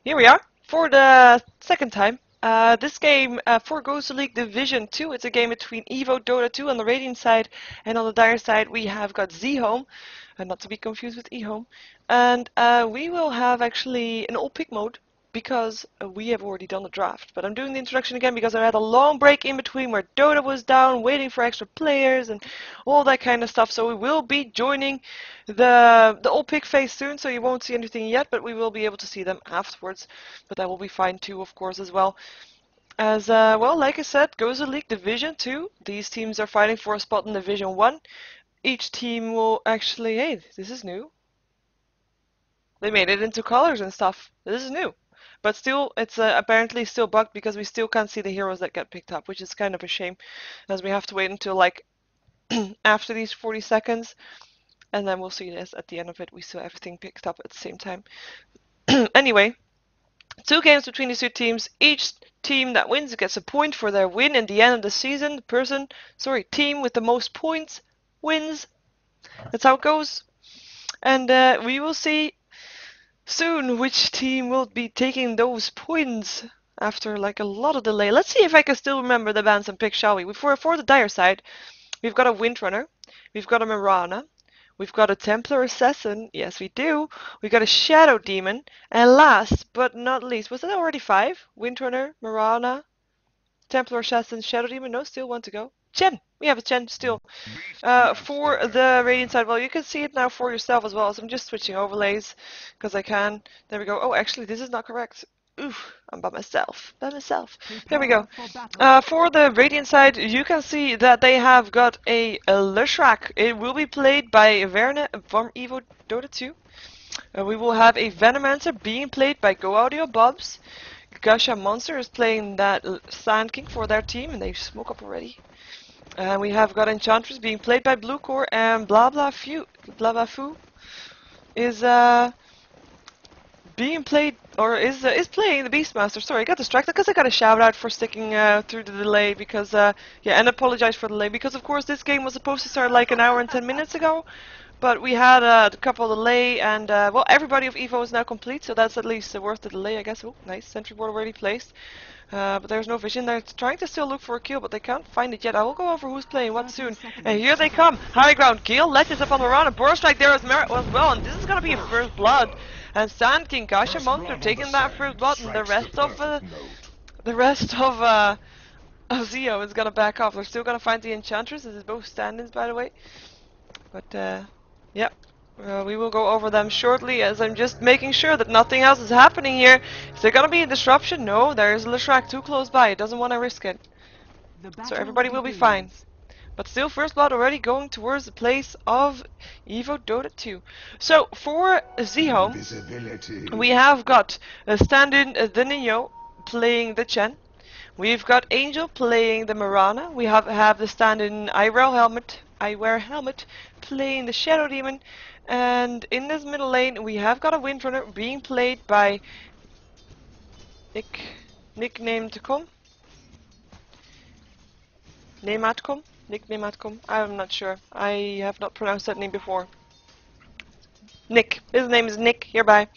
Here we are for the second time. This game for GosuLeague Division 2, it's a game between Evo.Dota2 on the Radiant side, and on the Dire side we have got ZHOME, not to be confused with eHome. And we will have actually an all-pick mode, because we have already done the draft. But I'm doing the introduction again because I had a long break in between where Dota was down, waiting for extra players and all that kind of stuff. So we will be joining the all-pick phase soon, so you won't see anything yet, but we will be able to see them afterwards. But that will be fine too, of course, as well. As, well, like I said, GosuLeague Division 2. These teams are fighting for a spot in Division 1. Each team will actually... Hey, this is new. They made it into colors and stuff. This is new. But still, it's apparently still bugged because we still can't see the heroes that get picked up, which is kind of a shame, as we have to wait until like after these 40 seconds, and then we'll see this at the end of it. We still have everything picked up at the same time. Anyway, 2 games between these 2 teams. Each team that wins gets a point for their win in the end of the season. Team with the most points wins. That's how it goes. And we will see soon which team will be taking those points after like a lot of delay. Let's see if I can still remember the bans and picks, shall we? For the Dire side, we've got a Windrunner, we've got a Mirana, we've got a Templar Assassin, yes we do, we've got a Shadow Demon, and last but not least, was it already 5? Windrunner, Mirana, Templar Assassin, Shadow Demon, no, still 1 to go. Chen! We have a Chen still. For the Radiant side, well, you can see it now for yourself as well, so I'm just switching overlays, because I can. There we go. Oh, actually, this is not correct. Oof, I'm by myself. There we go. For the Radiant side, you can see that they have got a Leshrac. It will be played by Verne from Evo.Dota2. We will have a Venomancer being played by GoAudioBobs. Gasha Monster is playing that Sand King for their team, and they smoke up already. And we have got Enchantress being played by Bluecore, and Fu is being played, or is playing the Beastmaster. Sorry, I got distracted because I got a shout out for sticking through the delay, because yeah, and apologize for the delay, because of course this game was supposed to start like an hour and 10 minutes ago, but we had a couple of delay, and well, everybody of Evo is now complete, so that's at least worth the delay, I guess. Oh, nice, sentry board already placed. But there's no vision. They're trying to still look for a kill, but they can't find it yet. I will go over who's playing what soon. And here they come. High ground kill. Ledges up on the run. A burst strike there as well. And this is going to be a first blood. And Sand King, Gasha Monster taking that first blood. And the rest of Zio is going to back off. They're still going to find the Enchantress. This is both stand-ins, by the way. But, yeah. We will go over them shortly, as I'm just making sure that nothing else is happening here. Is there gonna be a disruption? No, there's Leshrac too close by. It doesn't want to risk it. So everybody will be fine. But still, first blood already going towards the place of Evo.Dota2. So for ZHOME, we have got a stand-in the Nino playing the Chen. We've got Angel playing the Mirana. We have the stand-in Eyewear Helmet playing the Shadow Demon. And in this middle lane, we have got a Windrunner being played by Nicknamatcom. I'm not sure. I have not pronounced that name before. Nick. His name is Nick, hereby.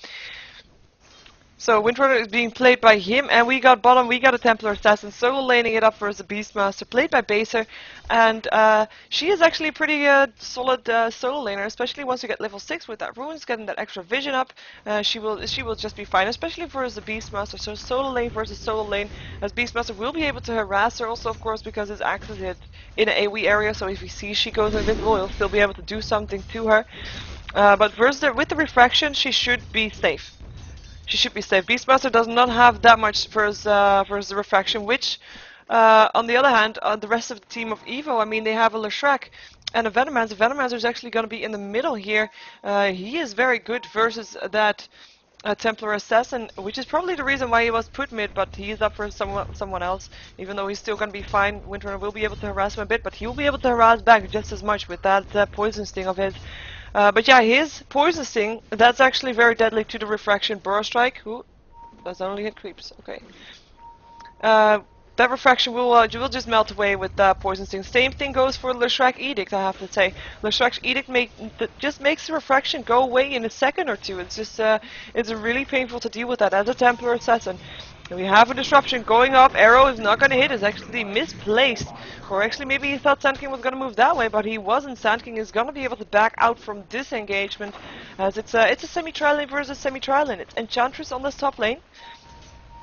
So Windrunner is being played by him, and we got bottom, we got a Templar Assassin solo laning it up for the Beastmaster, played by Baser, and she is actually a pretty solid solo laner, especially once you get level 6 with that runes, getting that extra vision up. She will just be fine, especially for the Beastmaster. So solo lane versus solo lane, as Beastmaster will be able to harass her, also of course because his axe is in an AoE area, so if he sees she goes invisible, he'll still be able to do something to her. But with the refraction, she should be safe. Beastmaster does not have that much versus the refraction, which, on the other hand, the rest of the team of Evo, I mean, they have a Leshrac and a Venomancer. Venomancer is actually going to be in the middle here. He is very good versus that Templar Assassin, which is probably the reason why he was put mid, but he is up for someone else, even though he's still going to be fine. Windrunner will be able to harass him a bit, but he will be able to harass back just as much with that poison sting of his. But yeah, his poison sting, that's actually very deadly to the refraction burst strike. Who does only hit creeps? Okay. that refraction will just melt away with Poison Sting. Same thing goes for Leshrac Edict, I have to say. Leshrac Edict just makes the refraction go away in a second or two. It's just it's really painful to deal with that as a Templar Assassin. And we have a disruption going off. Arrow is not going to hit. It's actually misplaced. Or actually maybe he thought Sand King was going to move that way, but he wasn't. Sand King is going to be able to back out from this engagement, as it's a semi-trial lane versus semi-trial lane. It's Enchantress on this top lane.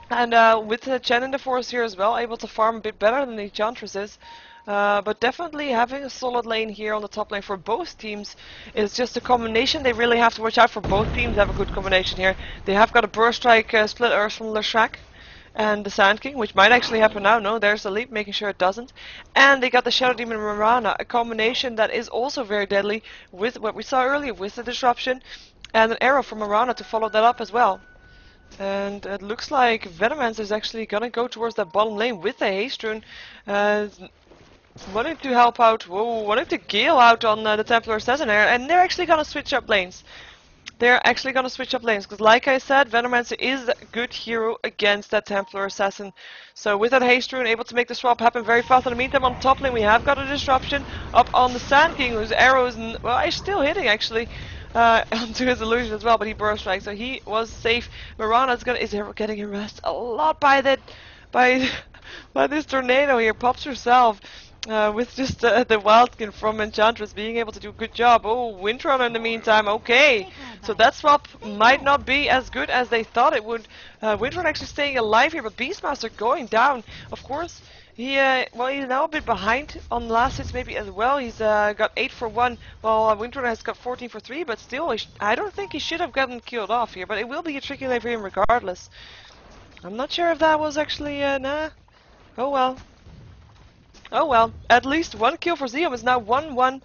And with Chen in the forest here as well, able to farm a bit better than the Enchantress is. But definitely having a solid lane here on the top lane for both teams is just a combination. They really have to watch out for both teams have a good combination here. They have got a Burst Strike Split Earth from Leshrac and the Sand King, which might actually happen now. No, there's the leap, making sure it doesn't. And they got the Shadow Demon Mirana, a combination that is also very deadly with what we saw earlier with the disruption and an arrow from Mirana to follow that up as well. And it looks like Venomancer is actually gonna go towards that bottom lane with the haste rune, wanting to help out, wanting to Gale out on the Templar Assassin here, and they're actually gonna switch up lanes. They're actually gonna switch up lanes, because like I said, Venomancer is a good hero against that Templar Assassin. So with that haste rune, able to make the swap happen very fast. In the meantime, on top lane, we have got a disruption up on the Sand King, whose arrows, well, is still hitting actually. Onto his illusion as well, but he burst strike, so he was safe. Mirana is getting harassed a lot by this tornado here. Pops herself with just the Wildskin from Enchantress being able to do a good job. Oh, Windrunner in the meantime. Okay, so that swap might not be as good as they thought it would. Windrunner actually staying alive here, but Beastmaster going down. Of course. Well, he's now a bit behind on last hits maybe as well. He's got 8 for 1, while Windrunner has got 14 for 3, but still, I don't think he should have gotten killed off here, but it will be a tricky lane for him regardless. I'm not sure if that was actually, nah. Oh well. Oh well. At least one kill for ZHOME is now 1-1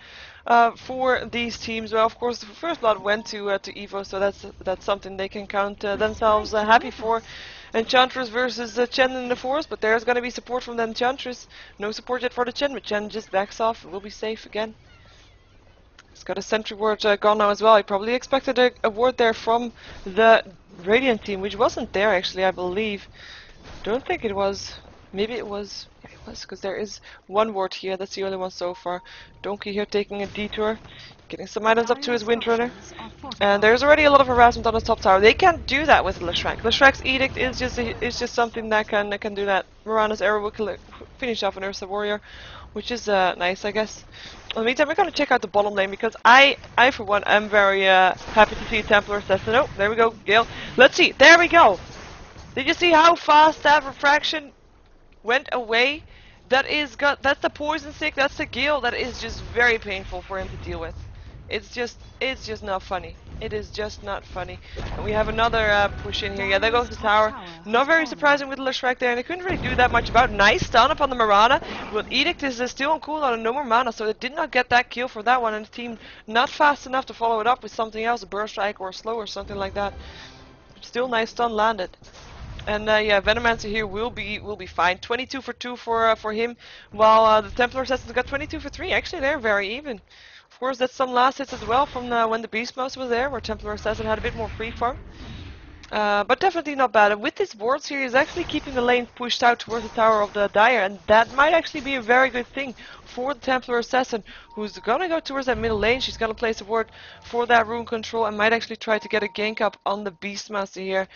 for these teams. Well, of course, the first blood went to Evo, so that's something they can count themselves happy for. Enchantress versus Chen in the forest, but there's going to be support from the Enchantress. No support yet for the Chen, but Chen just backs off. We'll be safe again. He's got a sentry ward gone now as well. He probably expected a ward there from the Radiant team, which wasn't there actually, I believe. Don't think it was. Maybe it was. Yeah, it was, because there is one ward here. That's the only one so far. Donkey here taking a detour. Getting some items up to his Windrunner. And there's already a lot of harassment on the top tower. They can't do that with Leshrac. Leshrac's Edict is just something that can do that. Mirana's arrow will finish off an Ursa Warrior, which is nice, I guess. In the meantime, we're gonna check out the bottom lane, because I for one am very happy to see Templar Assassin. Oh, there we go, Gale. Let's see. There we go. Did you see how fast that refraction went away? That's the poison stick. That's the Gale. That is just very painful for him to deal with. It's just not funny. It is just not funny. And we have another push in here. Yeah, there goes the tower. Not very surprising with Leshrac there, and they couldn't really do that much about it. Nice stun up on the Mirana, but Edict is still on cooldown and no more mana, so they did not get that kill for that one, and the team not fast enough to follow it up with something else, a burst strike or a slow or something like that. Still nice stun landed. And yeah, Venomancer here will be fine. 22 for 2 for him, while the Templar Assassins got 22 for 3. Actually, they're very even. Of course, that's some last hits as well from when the Beastmaster was there, where Templar Assassin had a bit more free farm. But definitely not bad. And with these wards here, he's actually keeping the lane pushed out towards the Tower of the Dire, and that might actually be a very good thing for the Templar Assassin, who's gonna go towards that middle lane. She's gonna place a ward for that rune control, and might actually try to get a gank up on the Beastmaster here,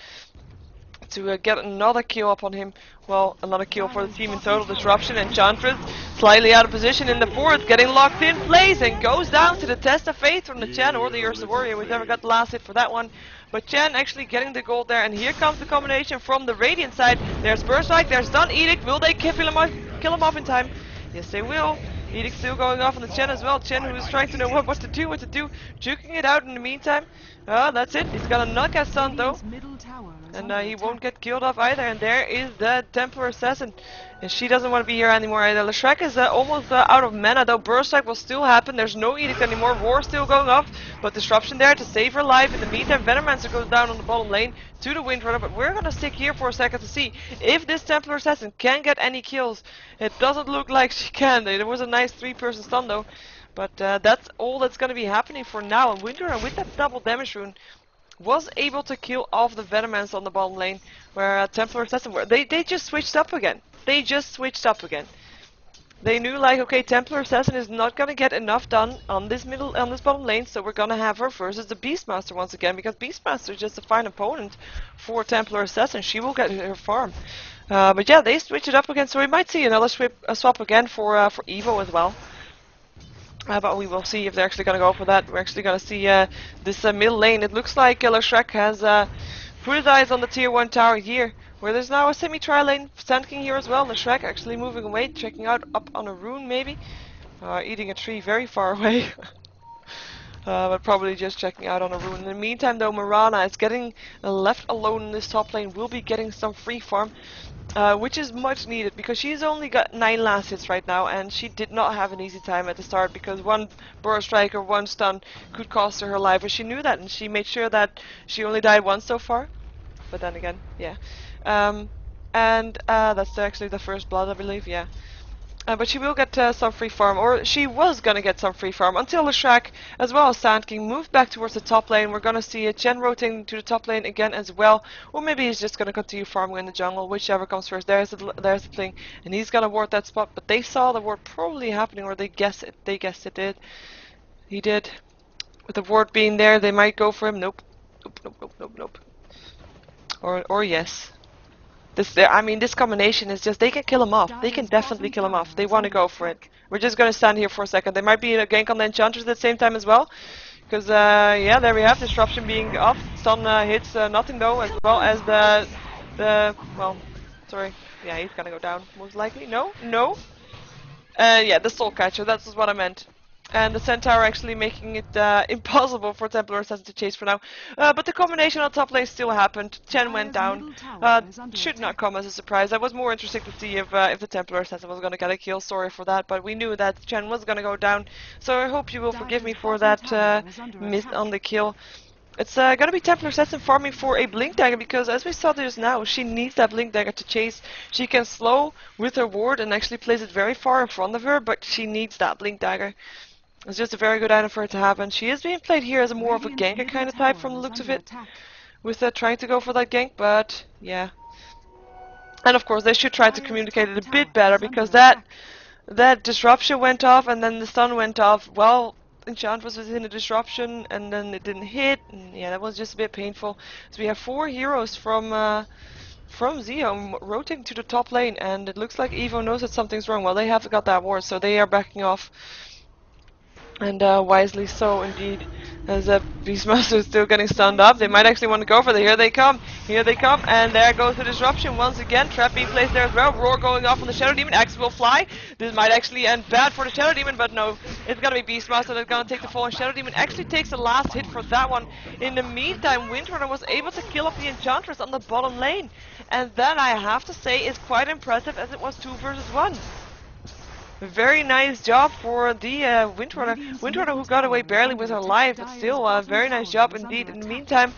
to get another kill up on him. Well, another kill for the team in total. Disruption. Enchantress slightly out of position in the forest, getting locked in place, and goes down to the test of faith from the Chen or the Ursa Warrior. We never got the last hit for that one, but Chen actually getting the gold there. And here comes the combination from the Radiant side. There's Burst Strike, there's Stun Edict. Will they kill him off in time? Yes, they will. Edict still going off on the Chen as well. Chen, who is trying to know what to do, juking it out in the meantime. That's it. He's got a knockout stun though. And he won't get killed off either. And there is the Templar Assassin. And she doesn't want to be here anymore either. Leshrac is almost out of mana though. Burst Strike will still happen. There's no Edict anymore. War still going off. But Disruption there to save her life. In the meantime, Venomancer goes down on the bottom lane to the Windrunner. But we're going to stick here for a second to see if this Templar Assassin can get any kills. It doesn't look like she can. There was a nice 3-person stun though. But that's all that's going to be happening for now. And Windrunner with that double damage rune was able to kill off the Venomancer on the bottom lane, where Templar Assassin were. They just switched up again. they just switched up again. They knew like, okay, Templar Assassin is not gonna get enough done on this bottom lane, so we're gonna have her versus the Beastmaster once again, because Beastmaster is just a fine opponent for Templar Assassin. She will get her farm. But yeah, they switch it up again, so we might see another swap again for Evo as well. But we will see if they're actually gonna go for that. We're actually gonna see this middle lane. It looks like Leshrek has put his eyes on the tier 1 tower here, where there's now a semi-tri lane Sand King here as well. Leshrek actually moving away, checking out up on a rune maybe. Eating a tree very far away. But probably just checking out on a rune. In the meantime though, Mirana is getting left alone in this top lane, will be getting some free farm. Which is much needed, because she's only got 9 last hits right now, and she did not have an easy time at the start, because one burrow strike or one stun could cost her life, and she knew that, and she made sure that she only died once so far. But then again, yeah. That's actually the first blood, I believe, yeah. But she will get some free farm, or she was gonna get some free farm, until Leshrek, as well as Sand King, moved back towards the top lane. We're gonna see a Chen rotating to the top lane again as well, or maybe he's just gonna continue farming in the jungle, whichever comes first. There's the thing, and he's gonna ward that spot. But they saw the ward probably happening, or they guessed it did. He did. With the ward being there, they might go for him. Nope. Nope. Or yes. I mean, this combination is just, they can kill him off. They can definitely kill him off. They want to go for it. We're just going to stand here for a second. There might be a gank on the Enchantress at the same time as well. Because, yeah, there we have Disruption being off. Stun hits nothing though, as well as well, sorry. Yeah, he's going to go down, most likely. No? Yeah, the Soul Catcher, that's what I meant. And the Centaur actually making it impossible for Templar Assassin to chase for now. But the combination on top lane still happened. Chen went down. Should not come as a surprise. I was more interested to see if the Templar Assassin was going to get a kill. Sorry for that, but we knew that Chen was going to go down. So I hope you will forgive me for that miss on the kill. It's gonna be Templar Assassin farming for a Blink Dagger, because as we saw just now, she needs that Blink Dagger to chase. She can slow with her ward and actually place it very far in front of her, but she needs that Blink Dagger. It's just a very good item for her to have, and she is being played here as more of a ganker kind of type from the looks of it, with trying to go for that gank, but yeah. And of course they should try to communicate it a bit better, because that disruption went off and then the stun went off. Well, Enchantress was in a disruption and then it didn't hit, and yeah, that was just a bit painful. So we have 4 heroes from ZHOME rotating to the top lane, and it looks like Evo knows that something's wrong. Well, they have got that ward, so they are backing off. And wisely so, indeed, as Beastmaster is still getting stunned up. They might actually want to go for it. Here they come, and there goes the disruption once again. Trap being placed there as well. Roar going off on the Shadow Demon. Axe will fly. This might actually end bad for the Shadow Demon, but no, it's gonna be Beastmaster that's gonna take the fall. And Shadow Demon actually takes the last hit for that one. In the meantime, Windrunner was able to kill off the Enchantress on the bottom lane, and that, I have to say, is quite impressive, as it was 2 versus 1. Very nice job for the Windrunner. Windrunner, who got away barely with her life, but still a very nice job indeed. In the meantime,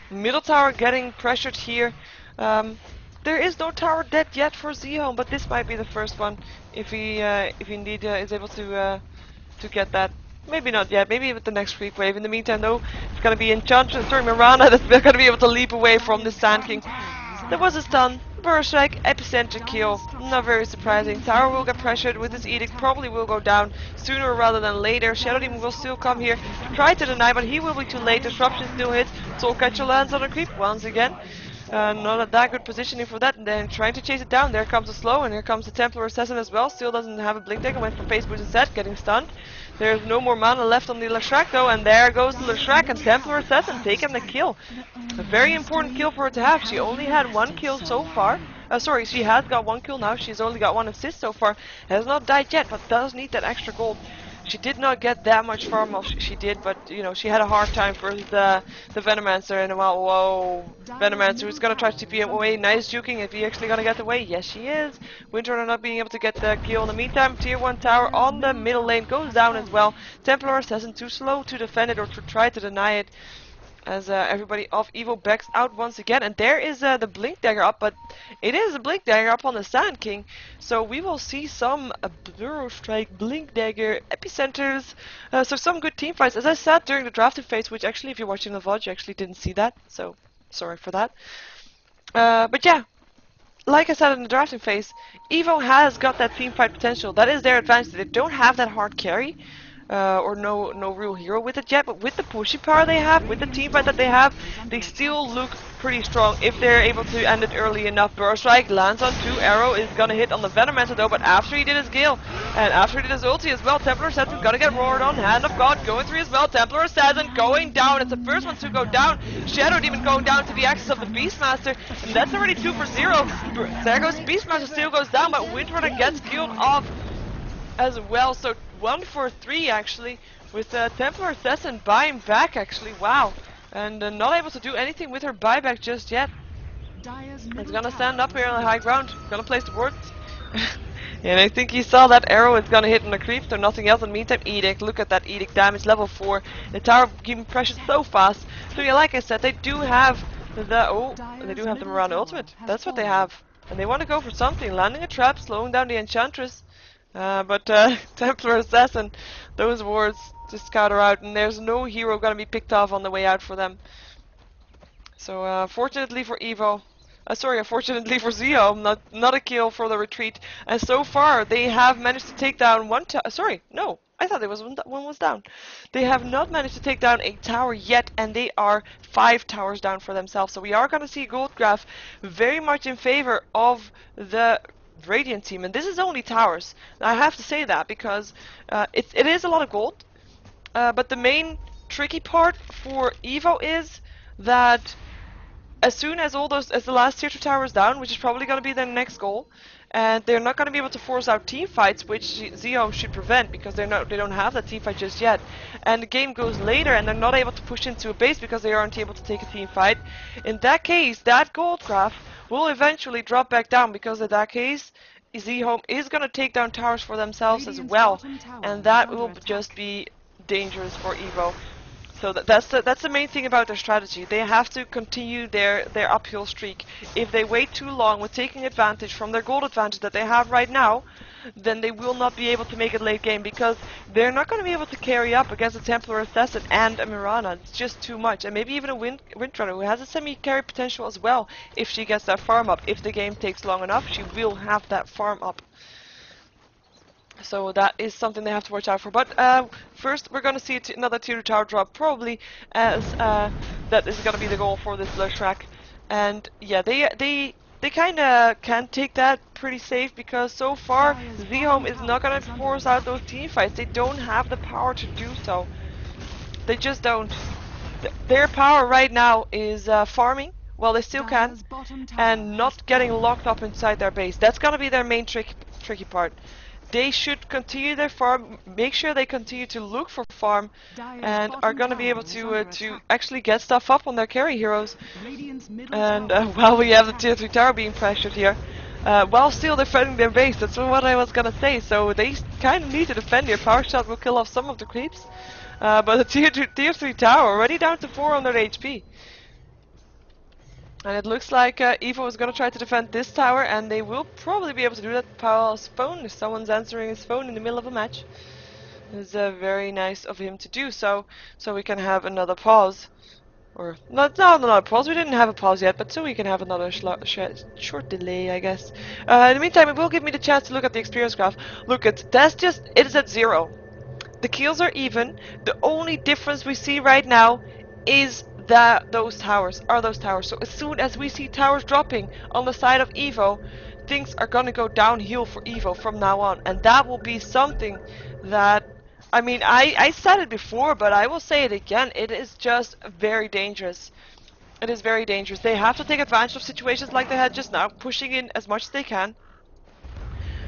middle tower getting pressured here. There is no tower dead yet for ZHOME, but this might be the first one, if he indeed is able to get that. Maybe not yet, maybe with the next creep wave. In the meantime though, it's gonna be Enchantress, sorry, Mirana, that's gonna be able to leap away from the Sand King. There was a stun, burrow strike, epicenter kill. Not very surprising. Tower will get pressured with his edict, probably will go down sooner rather than later. Shadow Demon will still come here to try to deny, but he will be too late. Disruption still hits. Soul Catcher lands on a creep once again. Not that good positioning for that, and then trying to chase it down. There comes the slow, and here comes the Templar Assassin as well. Still doesn't have a Blink Dagger, went for face boost instead, getting stunned. There's no more mana left on the Leshrek though, and there goes the Leshrek, and Templar Assassin taking the kill. A very important kill for her to have. She only had 1 kill so far. Sorry, she has got 1 kill now. She's only got 1 assist so far. Has not died yet, but does need that extra gold. She did not get that much farm. Well, she did, but you know, she had a hard time for the Venomancer, and well, whoa, Venomancer who's gonna try to TP him away. Nice juking. If he actually gonna get away, yes, she is. Windrunner not being able to get the kill. In the meantime, tier 1 tower on the middle lane goes down as well. Templar Assassin too slow to defend it or to try to deny it, as everybody of Evo backs out once again. And there is the Blink Dagger up, but it is a Blink Dagger up on the Sand King. So we will see some Burrow Strike, Blink Dagger, Epicenters, so some good team fights. As I said during the drafting phase, which actually if you're watching the VOD you actually didn't see that, so sorry for that. But yeah, like I said in the drafting phase, Evo has got that team fight potential. That is their advantage. They don't have that hard carry, or no real hero with it yet. But with the pushy power they have, with the team fight that they have, they still look pretty strong if they're able to end it early enough. Burst Strike lands on 2. Arrow is gonna hit on the Venomancer though, but after he did his Gale and after he did his ulti as well, Templar Assassin gonna get roared on. Hand of God going through as well. Templar Assassin going down. It's the first one to go down. Shadow Demon going down to the axis of the Beastmaster, and that's already 2 for 0. There goes Beastmaster, still goes down, but Windrunner gets killed off as well. So 1 for 3 actually, with Templar Assassin buying back actually. Wow. And not able to do anything with her buyback just yet. It's gonna stand up here on the high ground, gonna place the wards. And I think he saw that arrow is gonna hit on the creep, so nothing else. In the meantime, Edict, look at that Edict damage, level 4. The tower getting pressured so fast. So yeah, like I said, they do have they do have the Miranda ultimate. That's what they have. And they want to go for something, landing a trap, slowing down the Enchantress. But Templar Assassin, those wards just scatter out, and there's no hero gonna be picked off on the way out for them. So fortunately for Evo, unfortunately for ZHOME, not a kill for the retreat. And so far they have managed to take down one tower. Sorry, no, I thought there was one was down. They have not managed to take down a tower yet, and they are 5 towers down for themselves. So we are gonna see a gold graph very much in favor of the Radiant team, and this is only towers. I have to say that because it is a lot of gold, but the main tricky part for Evo is that as soon as the last tier 2 tower is down, which is probably going to be their next goal, and they're not going to be able to force out team fights, which ZHOME should prevent because they don't have that team fight just yet. And the game goes later, and they're not able to push into a base because they aren't able to take a team fight. In that case, that gold graph will eventually drop back down because in that case, ZHOME is going to take down towers for themselves as well, and that will just be dangerous for Evo. So that's the main thing about their strategy. They have to continue their uphill streak. If they wait too long with taking advantage from their gold advantage that they have right now, then they will not be able to make it late game because they're not going to be able to carry up against a Templar Assassin and a Mirana. It's just too much. And maybe even a Windrunner who has a semi-carry potential as well if she gets that farm up. If the game takes long enough, she will have that farm up. So that is something they have to watch out for. But first we're going to see another tier 2 tower drop, probably, as that is going to be the goal for this Lurshrak. And yeah, they kind of can take that pretty safe because so far ZHOME is not going to force out those team fights. They don't have the power to do so. They just don't. Their power right now is farming. Well, they still can, and not getting locked up inside their base. That's going to be their main tricky part. They should continue their farm, make sure they continue to look for farm, and are going to be able to actually get stuff up on their carry heroes. And while we have the tier 3 tower being pressured here, while still defending their base, that's what I was going to say. So they kind of need to defend here. Power shot will kill off some of the creeps, but the tier 3 tower already down to 400 HP. And it looks like Evo is going to try to defend this tower, and they will probably be able to do that. Paul's phone, if someone's answering his phone in the middle of a match, is very nice of him to do so. So we can have another pause. Or, not another pause, we didn't have a pause yet, but so we can have another short delay, I guess. In the meantime, it will give me the chance to look at the experience graph. Look, it is at 0. The kills are even. The only difference we see right now is those towers. So as soon as we see towers dropping on the side of Evo, things are gonna go downhill for Evo from now on, and that will be something that, I mean, I said it before, but I will say it again, it is just very dangerous. It is very dangerous. They have to take advantage of situations like they had just now, pushing in as much as they can.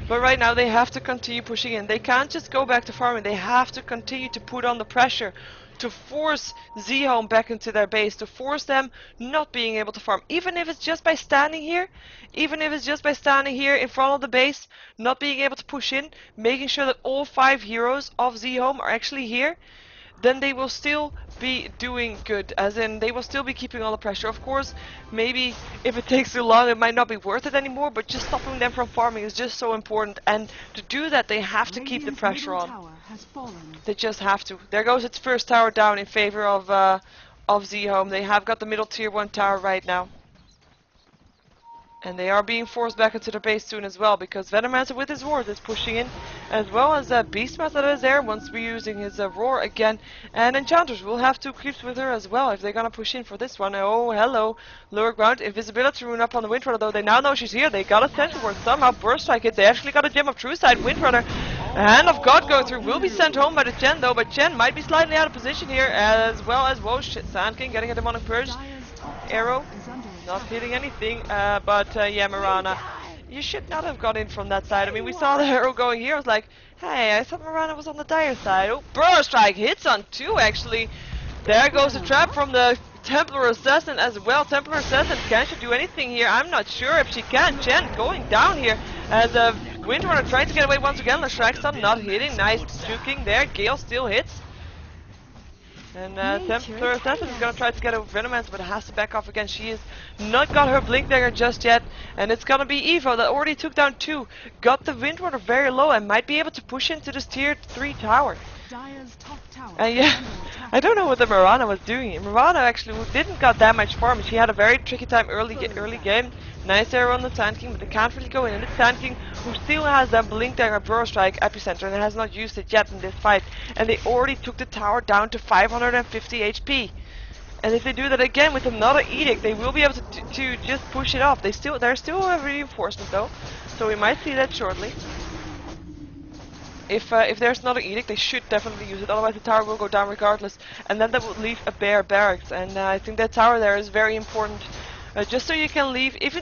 But right now they have to continue pushing in. They can't just go back to farming. They have to continue to put on the pressure to force ZHOME back into their base, to force them not being able to farm. Even if it's just by standing here, in front of the base, not being able to push in, making sure that all 5 heroes of ZHOME are actually here, then they will still be doing good, as in they will still be keeping all the pressure. Of course, maybe if it takes too long it might not be worth it anymore, but just stopping them from farming is just so important, and to do that they have to keep the pressure on. They just have to. There goes its first tower down in favor of ZHOME. They have got the middle tier 1 tower right now. And they are being forced back into their base soon as well, because Venomancer with his ward is pushing in, as well as Beastmaster that is there, once we're using his roar again. And Enchanters will have 2 creeps with her as well, if they're gonna push in for this one. Oh, hello. Lower ground, invisibility rune up on the Windrunner, though they now know she's here. They got a Sentry Ward, somehow Burst Strike it. They actually got a gem of True Sight. Windrunner, Hand of God go through, will be sent home by the Chen though, but Chen might be slightly out of position here, as well as, whoa, shit, Sand King getting a Demonic Purge. Arrow, not hitting anything, yeah, Mirana, you should not have got in from that side. I mean, we saw the arrow going here, I was like, hey, I thought Mirana was on the dire side. Oh, Burst Strike hits on 2 actually. There goes the trap from the Templar Assassin as well. Templar Assassin, can she do anything here? I'm not sure if she can. Chen going down here as Windrunner trying to get away once again. The Shragstun not hitting, nice juking there. Gale still hits. And Templar Assassin is going to try to get over Venomancer, but has to back off again. She has not got her Blink Dagger just yet. And it's going to be Evo that already took down 2. Got the Windrunner very low and might be able to push into this tier 3 tower. Yeah, I don't know what the Mirana was doing. Mirana actually didn't got that much farm. She had a very tricky time early game. Nice arrow on the Sand King, but they can't really go in. And it's Sand King who still has that Blink Dagger Burrow Strike Epicenter and has not used it yet in this fight. And they already took the tower down to 550 HP. And if they do that again with another Edict, they will be able to just push it off. There's still a reinforcement though, so we might see that shortly. If there's another Edict, they should definitely use it, otherwise the tower will go down regardless. And then that would leave a bare barracks, and I think that tower there is very important. Just so you can leave, if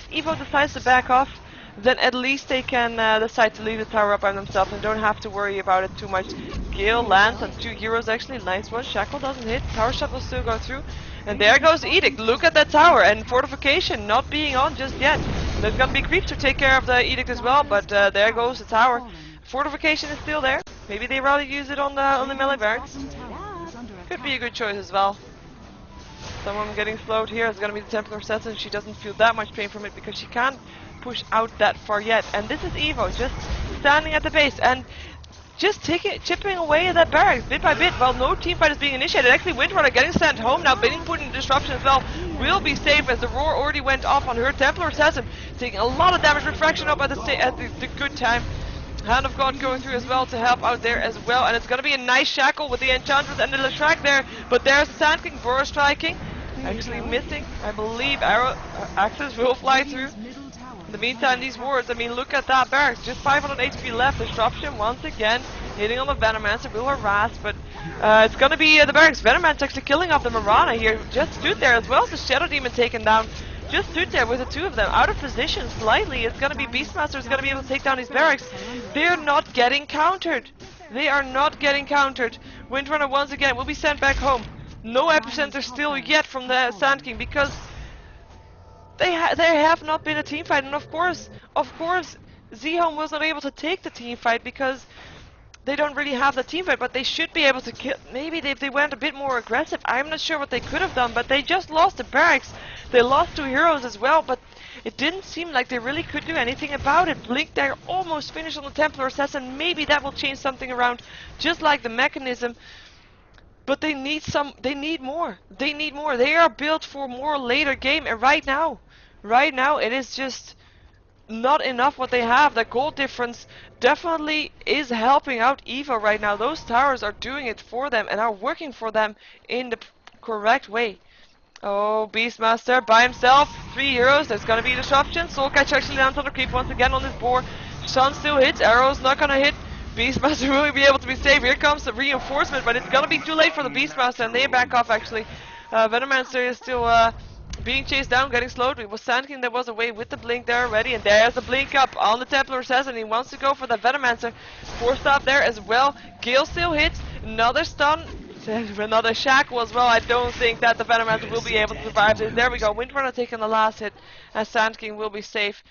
Evo decides to back off, then at least they can decide to leave the tower up by themselves and don't have to worry about it too much. Gale lands on 2 heroes actually, nice one. Shackle doesn't hit, tower shot will still go through. And there goes Edict, look at that tower, and Fortification not being on just yet. There's gonna be creeps to take care of the Edict as well, but there goes the tower. Fortification is still there. Maybe they rather use it on the melee barracks. Could be a good choice as well. Someone getting slowed here is going to be the Templar Assassin. She doesn't feel that much pain from it because she can't push out that far yet. And this is Evo just standing at the base and just chipping away at that barracks bit by bit while no teamfight is being initiated. Actually, Windrunner getting sent home now, being put in disruption as well. Will be safe as the roar already went off on her. Templar Assassin taking a lot of damage. Refraction up at the good time. Hand of God going through as well to help out there as well, and it's going to be a nice shackle with the Enchantress and the Leshrac there, but there's Sand King Burrow striking, actually missing. I believe arrow axes will fly through. In the meantime, these wards, I mean, look at that barracks, just 500 HP left. Disruption once again, hitting on the Venomancer, will harass, but it's going to be the barracks. Venomancer actually killing off the Mirana here, just stood there as well as the Shadow Demon taken down. Just stood there with the 2 of them out of position slightly. It's going to be Beastmaster is going to be able to take down these barracks. They're not getting countered. They are not getting countered. Windrunner once again will be sent back home. No epicenter still yet from the Sand King because there have not been a team fight, and of course ZHOME was not able to take the team fight because they don't really have the team fight, but they should be able to kill. Maybe if they went a bit more aggressive, I'm not sure what they could have done, but they just lost the barracks. They lost 2 heroes as well, but it didn't seem like they really could do anything about it. Blink Dagger almost finished on the Templar Assassin. Maybe that will change something around, just like the mechanism. But they need more. They need more. They are built for more later game, and right now it is just not enough what they have. The gold difference definitely is helping out Evo right now. Those towers are doing it for them and are working for them in the correct way. Oh, Beastmaster by himself, 3 heroes, there's gonna be disruption. Soulcatcher actually lands on the creep once again on this board. Sun still hits, arrows not gonna hit. Beastmaster will be able to be safe. Here comes the reinforcement, but it's gonna be too late for the Beastmaster and they back off actually. Venomancer is still being chased down, getting slowed. It was Sand King that was away with the blink there already, and there's the blink up on the Templar Assassin. He wants to go for the Venomancer. 4-stop there as well. Gale still hits, another stun. Another shackle as well. I don't think that the Venomancer will be able to survive this. There we go. Windrunner taking the last hit, and Sand King will be safe,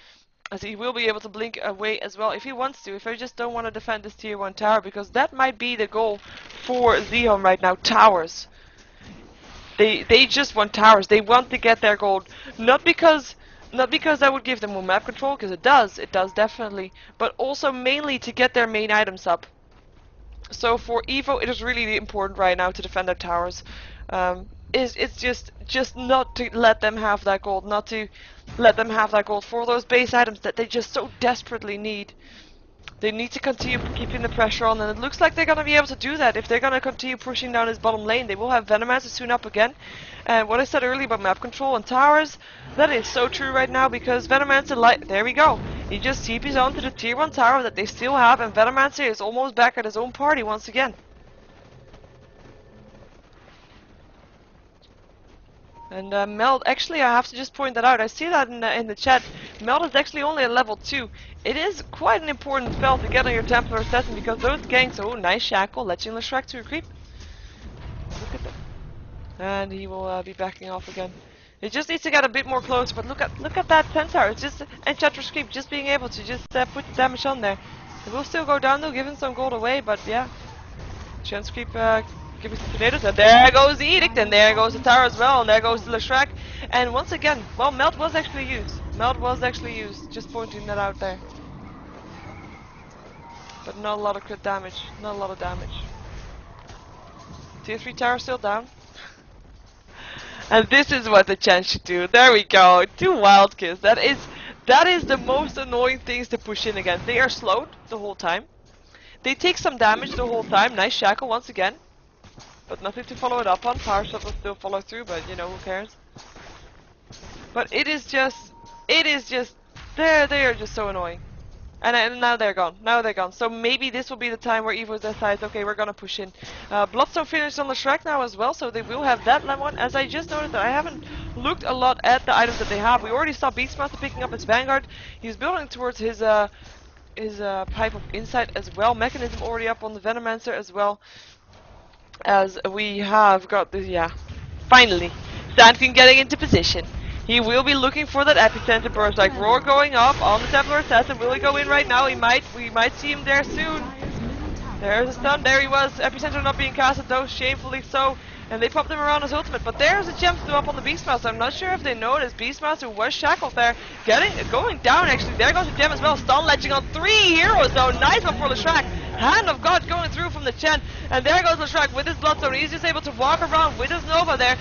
as he will be able to blink away as well if he wants to. If I just don't want to defend this tier 1 tower, because that might be the goal for ZHOME right now. Towers. They just want towers. They want to get their gold. Not because that would give them more map control, because it does definitely, but also mainly to get their main items up. So for Evo, it is really important right now to defend their towers. it's just not to let them have that gold, not to let them have that gold for those base items that they just so desperately need. They need to continue keeping the pressure on, and it looks like they're going to be able to do that. If they're going to continue pushing down his bottom lane, they will have Venomancer soon up again. And what I said earlier about map control and towers, that is so true right now, because Venomancer, there we go. He just TPs onto the tier 1 tower that they still have, and Venomancer is almost back at his own party once again. And Meld, actually I have to just point that out, I see that in the chat, Meld is actually only at level 2. It is quite an important spell to get on your Templar Assassin, because those ganks, oh nice shackle, letting Leshrac to a creep. Look at that. And he will be backing off again. He just needs to get a bit more close, but look at that Centaur, it's just Enchantress creep, just being able to just put the damage on there. It will still go down though, giving some gold away, but yeah. Chance creep giving some tornadoes, and there goes the Edict, and there goes the tower as well, and there goes the Leshrac. And once again, well, Melt was actually used. Melt was actually used, just pointing that out there. But not a lot of crit damage, not a lot of damage. Tier 3 tower still down. And this is what the Chance should do. There we go, 2 wild kills. That is the most annoying things to push in against. They are slowed the whole time. They take some damage the whole time. Nice shackle once again. But nothing to follow it up on. Power shot will still follow through, but you know, who cares? But they are just so annoying. And now they're gone. Now they're gone. So maybe this will be the time where Evo decides, okay, we're gonna push in. Bloodstone finished on the Shrek now as well, so they will have that one. As I just noticed that I haven't looked a lot at the items that they have. We already saw Beastmaster picking up his Vanguard. He's building towards his Pipe of Insight as well. Mechanism already up on the Venomancer as well. As we have got this, yeah. Finally, Sandkin getting into position. He will be looking for that epicenter burst, like Roar going up on the Templar Assassin. Will he go in right now? We might see him there soon. There's a stun, there he was. Epicenter not being casted though, shamefully so. And they popped him around his ultimate, but there's a gem still up on the Beastmaster. I'm not sure if they noticed. Beastmaster was shackled there, going down actually. There goes the gem as well. Stun ledging on 3 heroes though. Nice one for Leshrac. Hand of God going through from the Chen, and there goes Leshrac with his Bloodstone. He's just able to walk around with his Nova there.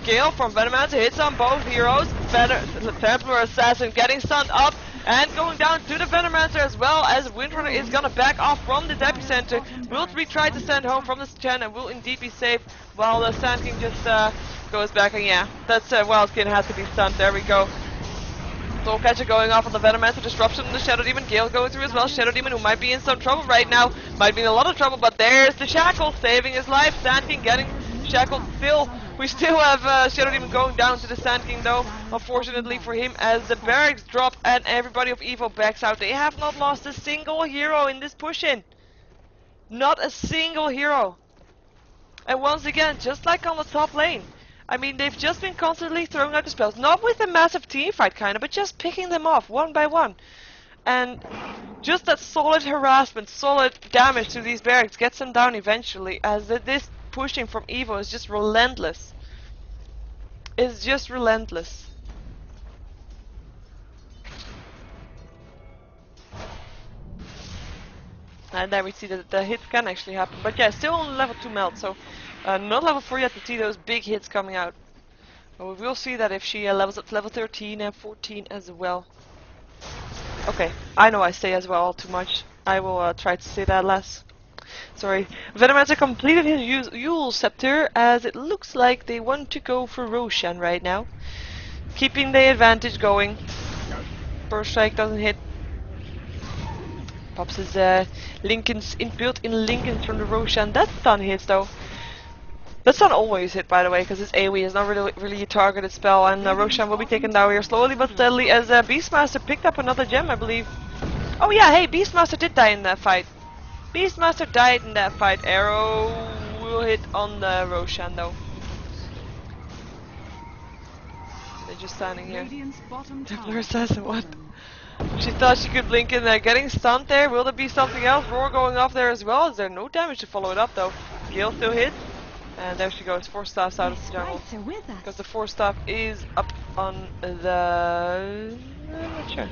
Gale from Venomancer hits on both heroes. Templar Assassin getting stunned up and going down to the Venomancer as well, as Windrunner is gonna back off from this epicenter. Will retry to send home from this Chen and will indeed be safe, while the Sand King just goes back, and yeah, that's Wildkin has to be stunned. There we go. Soulcatcher going off on the Venomancer, disruption on the Shadow Demon, Gale going through as well. Shadow Demon, who might be in some trouble right now, might be in a lot of trouble, but there's the Shackle saving his life. Sand King getting shackled still. We still have Shadow Demon going down to the Sand King though, unfortunately for him, as the barracks drop and everybody of Evo backs out. They have not lost a single hero in this push-in. Not a single hero. And once again, just like on the top lane, I mean, they've just been constantly throwing out the spells, not with a massive team fight kinda, but just picking them off one by one. And just that solid harassment, solid damage to these barracks gets them down eventually, as this pushing from Evo is just relentless. It's just relentless. And there we see that the hits can actually happen. But yeah, still on level 2 Melt, so not level 4 yet to see those big hits coming out. But we will see that if she levels up to level 13 and 14 as well. Okay, I know I say as well too much. I will try to say that less. Sorry. Venomancer completed his Yule Scepter, as it looks like they want to go for Roshan right now. Keeping the advantage going. Burst Strike doesn't hit. Pops his built-in Lincolns from the Roshan. That stun hits though. That stun always hit, by the way, because his AoE is not really a targeted spell, and Roshan will be taken down here slowly but steadily, as Beastmaster picked up another gem, I believe. Oh yeah, hey, Beastmaster did die in that fight. Beastmaster died in that fight. Arrow will hit on the Roshan though. They're just standing here. Templar Assassin, what? She thought she could blink in there, getting stunned there. Will there be something else? Roar going off there as well. Is there no damage to follow it up though? Gale still hits. And there she goes, 4 staffs out of the jungle. Because the 4 staff is up on the... I'm not sure.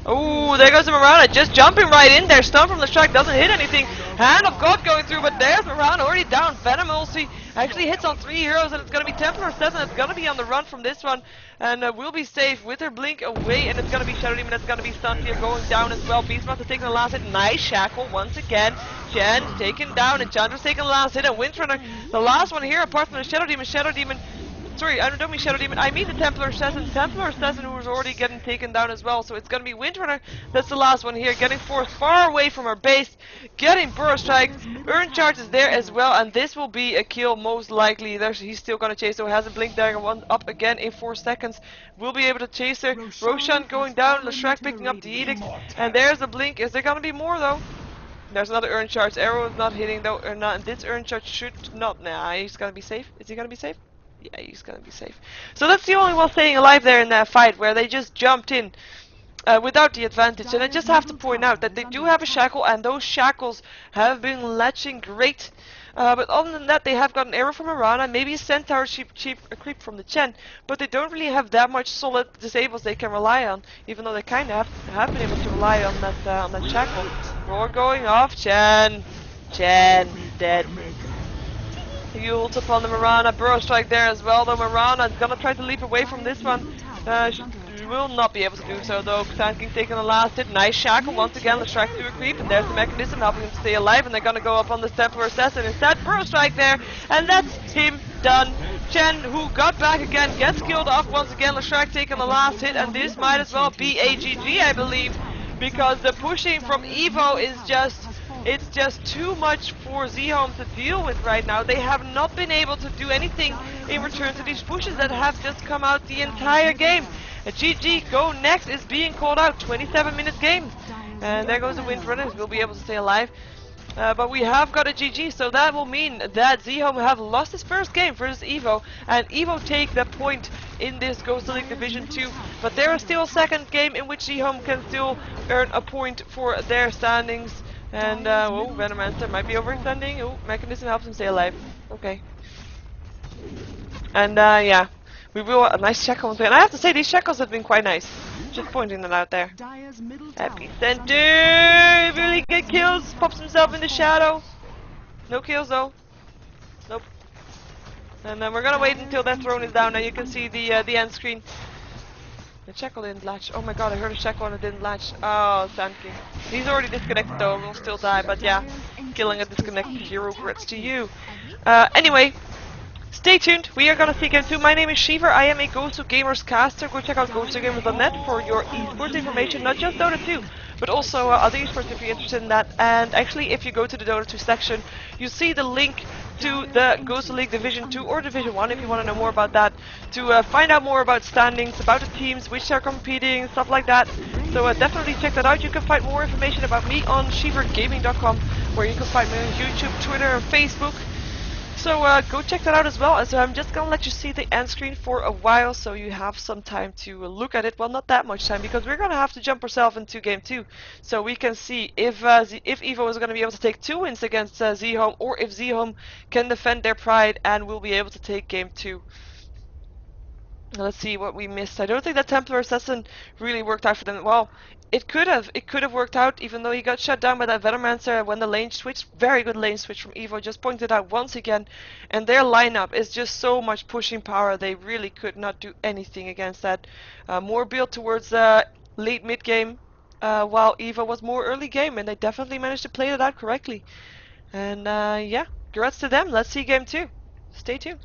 Oh, there goes Mirana, just jumping right in there. Stun from the track doesn't hit anything. Hand of God going through, but there's Mirana already down. Venom also actually hits on 3 heroes, and it's going to be Templar Assassin. It's going to be on the run from this one, and will be safe with her blink away, and it's going to be Shadow Demon that's going to be stunned here, going down as well. Beastmaster taking the last hit. Nice shackle once again. Chen taken down, and Chandra's taking the last hit, and Windrunner, the last one here, apart from the Shadow Demon. Sorry, I don't mean Shadow Demon, I mean the Templar Assassin who was already getting taken down as well. So it's gonna be Windrunner, that's the last one here, getting forced far away from her base, getting Burrow Strike, Earn Charge is there as well, and this will be a kill most likely. He's still gonna chase, so has a Blink Dagger one up again in 4 seconds. We'll be able to chase her. Roshan going down, Leshrac picking up the Edict, and there's the Blink. Is there gonna be more though? There's another Earn Charge, Arrow is not hitting though, or not, and this Earn Charge should not, nah, he's gonna be safe. Is he gonna be safe? Yeah, he's gonna be safe. So that's the only one staying alive there in that fight, where they just jumped in without the advantage. And I just have to point out that they do have a shackle, and those shackles have been latching great. But other than that, they have got an arrow from Mirana, maybe a centaur a creep from the Chen, but they don't really have that much solid disables they can rely on, even though they kind of have been able to rely on that shackle. Roar going off, Chen dead. He ults upon the Mirana, Burrow Strike there as well, though Mirana is gonna try to leap away from this one. She will not be able to do so though. Sand King taking the last hit, nice shackle once again, Leshrac to a creep, and there's the mechanism helping him stay alive, and they're gonna go up on the Templar Assassin instead. Burrow Strike there, and that's him done. Chen, who got back again, gets killed off once again, Leshrac taking the last hit, and this might as well be a GG, I believe, because the pushing from Evo is it's just too much for ZHOME to deal with right now. They have not been able to do anything in return to these pushes that have just come out the entire game. A GG Go Next is being called out, 27-minute game. And there goes the Windrunners, will be able to stay alive. But we have got a GG, so that will mean that ZHOME have lost his first game versus Evo, and Evo take the point in this GosuLeague Division 2. But there is still a second game in which ZHOME can still earn a point for their standings. And, oh, Venomancer might be overextending. Oh, Mechanism helps him stay alive. Okay. And, yeah. We will a nice shackle. And I have to say, these shackles have been quite nice. Just pointing them out there. Happy Center! Really good kills. Pops himself in the shadow. No kills, though. Nope. And then we're gonna wait until that throne is down. Now you can see the end screen. The shackle didn't latch. Oh my god, I heard a shackle and it didn't latch. Oh, Sand King. He's already disconnected though, will still die, but yeah. Killing a disconnected hero, regrets to you. Anyway, stay tuned. We are gonna see game 2. My name is Sheever. I am a Gosu Gamers caster. Go check out GosuGamers.net for your esports information, not just Dota 2, but also other esports if you're interested in that. And actually, if you go to the Dota 2 section, you see the link to the GosuLeague Division 2 or Division 1 if you want to know more about that, to find out more about standings, about the teams, which are competing, stuff like that. So definitely check that out. You can find more information about me on SheeverGaming.com, where you can find me on YouTube, Twitter, and Facebook. So go check that out as well. So I'm just gonna let you see the end screen for a while, so you have some time to look at it. Well, not that much time, because we're gonna have to jump ourselves into game 2, so we can see if Evo is gonna be able to take 2 wins against ZHOME, or if ZHOME can defend their pride and will be able to take game 2. Let's see what we missed. I don't think that Templar Assassin really worked out for them. Well, it could have worked out, even though he got shut down by that Venomancer when the lane switched. Very good lane switch from Evo, just pointed out once again. And their lineup is just so much pushing power, they really could not do anything against that. More built towards late mid game, while Evo was more early game, and they definitely managed to play that out correctly. And yeah, congrats to them. Let's see game 2. Stay tuned.